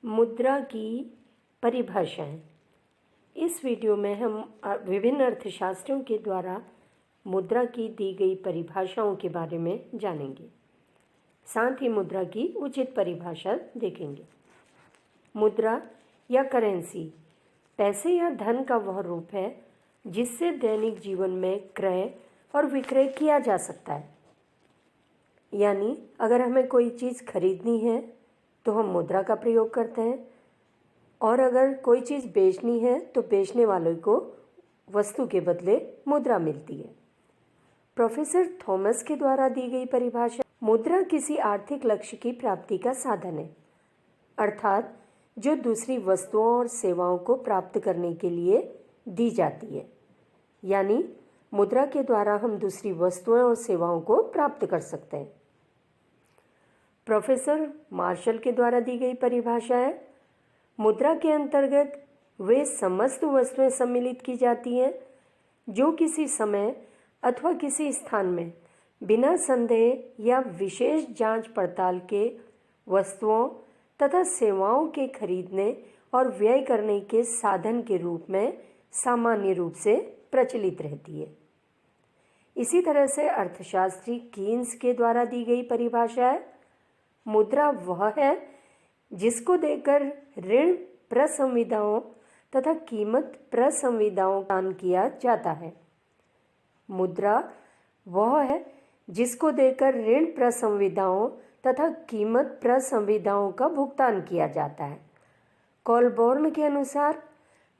मुद्रा की परिभाषाएं। इस वीडियो में हम विभिन्न अर्थशास्त्रियों के द्वारा मुद्रा की दी गई परिभाषाओं के बारे में जानेंगे। साथ ही मुद्रा की उचित परिभाषा देखेंगे। मुद्रा या करेंसी पैसे या धन का वह रूप है जिससे दैनिक जीवन में क्रय और विक्रय किया जा सकता है। यानी अगर हमें कोई चीज़ खरीदनी है तो हम मुद्रा का प्रयोग करते हैं, और अगर कोई चीज़ बेचनी है तो बेचने वाले को वस्तु के बदले मुद्रा मिलती है। प्रोफेसर थॉमस के द्वारा दी गई परिभाषा, मुद्रा किसी आर्थिक लक्ष्य की प्राप्ति का साधन है, अर्थात जो दूसरी वस्तुओं और सेवाओं को प्राप्त करने के लिए दी जाती है। यानी मुद्रा के द्वारा हम दूसरी वस्तुएं और सेवाओं को प्राप्त कर सकते हैं। प्रोफेसर मार्शल के द्वारा दी गई परिभाषा है, मुद्रा के अंतर्गत वे समस्त वस्तुएं सम्मिलित की जाती हैं जो किसी समय अथवा किसी स्थान में बिना संदेह या विशेष जांच पड़ताल के वस्तुओं तथा सेवाओं के खरीदने और व्यय करने के साधन के रूप में सामान्य रूप से प्रचलित रहती है। इसी तरह से अर्थशास्त्री कीन्स के द्वारा दी गई परिभाषा है, मुद्रा वह है जिसको देकर ऋण प्रसंविदाओं तथा कीमत प्रसंविदाओं का दान किया जाता है। मुद्रा वह है जिसको देकर ऋण प्रसंविदाओं तथा कीमत प्रसंविदाओं का भुगतान किया जाता है। कॉलबॉर्न के अनुसार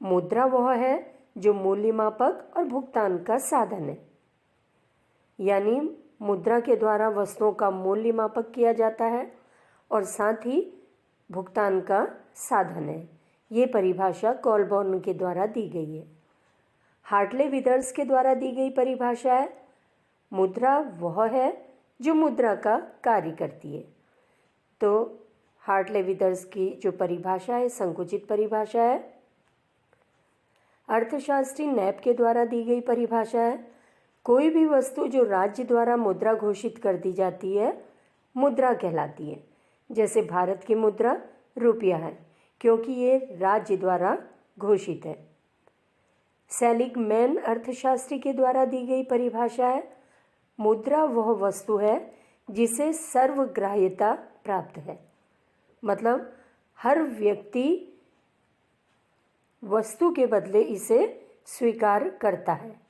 मुद्रा वह है जो मूल्य मापक और भुगतान का साधन है। यानी मुद्रा के द्वारा वस्तुओं का मूल्य मापक किया जाता है और साथ ही भुगतान का साधन है। ये परिभाषा कॉलबॉर्न के द्वारा दी गई है। हार्टले विदर्स के द्वारा दी गई परिभाषा है, मुद्रा वह है जो मुद्रा का कार्य करती है। तो हार्टले विदर्स की जो परिभाषा है संकुचित परिभाषा है। अर्थशास्त्री नैप के द्वारा दी गई परिभाषा है, कोई भी वस्तु जो राज्य द्वारा मुद्रा घोषित कर दी जाती है मुद्रा कहलाती है। जैसे भारत की मुद्रा रुपया है क्योंकि ये राज्य द्वारा घोषित है। सेलिगमैन अर्थशास्त्री के द्वारा दी गई परिभाषा है, मुद्रा वह वस्तु है जिसे सर्वग्राह्यता प्राप्त है। मतलब हर व्यक्ति वस्तु के बदले इसे स्वीकार करता है।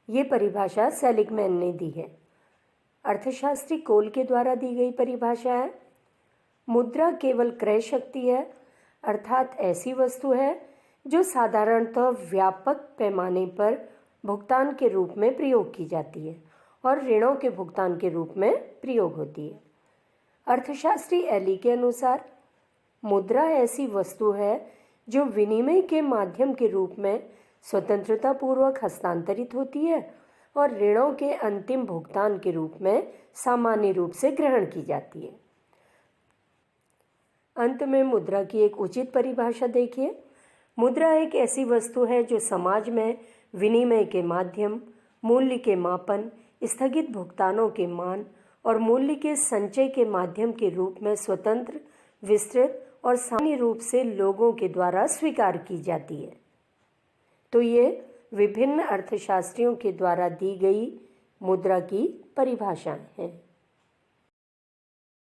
ये परिभाषा सेलिगमैन ने दी है। अर्थशास्त्री कोल के द्वारा दी गई परिभाषा है, मुद्रा केवल क्रय शक्ति है, अर्थात ऐसी वस्तु है जो साधारणतः व्यापक पैमाने पर भुगतान के रूप में प्रयोग की जाती है और ऋणों के भुगतान के रूप में प्रयोग होती है। अर्थशास्त्री एली के अनुसार मुद्रा ऐसी वस्तु है जो विनिमय के माध्यम के रूप में स्वतंत्रता पूर्वक हस्तांतरित होती है और ऋणों के अंतिम भुगतान के रूप में सामान्य रूप से ग्रहण की जाती है। अंत में मुद्रा की एक उचित परिभाषा देखिए, मुद्रा एक ऐसी वस्तु है जो समाज में विनिमय के माध्यम, मूल्य के मापन, स्थगित भुगतानों के मान और मूल्य के संचय के माध्यम के रूप में स्वतंत्र, विस्तृत और सामान्य रूप से लोगों के द्वारा स्वीकार की जाती है। तो ये विभिन्न अर्थशास्त्रियों के द्वारा दी गई मुद्रा की परिभाषाएं हैं।